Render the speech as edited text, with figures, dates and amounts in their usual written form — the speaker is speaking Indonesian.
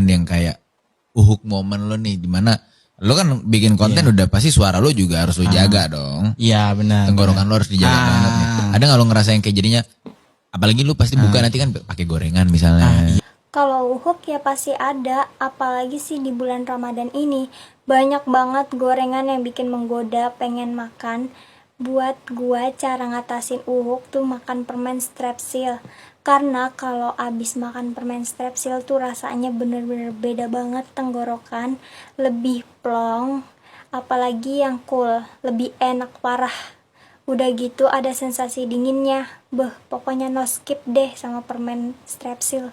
yang kayak uhuk momen lo nih, dimana lo kan bikin konten Iya. udah pasti suara lo juga harus lo jaga dong. Iya benar. Tenggorokan benar. lo harus dijaga banget nih. Ada nggak lo ngerasain kayak jadinya, apalagi lo pasti buka nanti kan pakai gorengan misalnya. Iya. Kalau uhuk ya pasti ada, apalagi sih di bulan Ramadan ini. Banyak banget gorengan yang bikin menggoda, pengen makan. Buat gua cara ngatasin uhuk tuh makan permen strepsil. Karena kalau abis makan permen strepsil tuh rasanya bener-bener beda banget tenggorokan. Lebih plong, apalagi yang cool, lebih enak parah. Udah gitu ada sensasi dinginnya. Pokoknya no skip deh sama permen strepsil.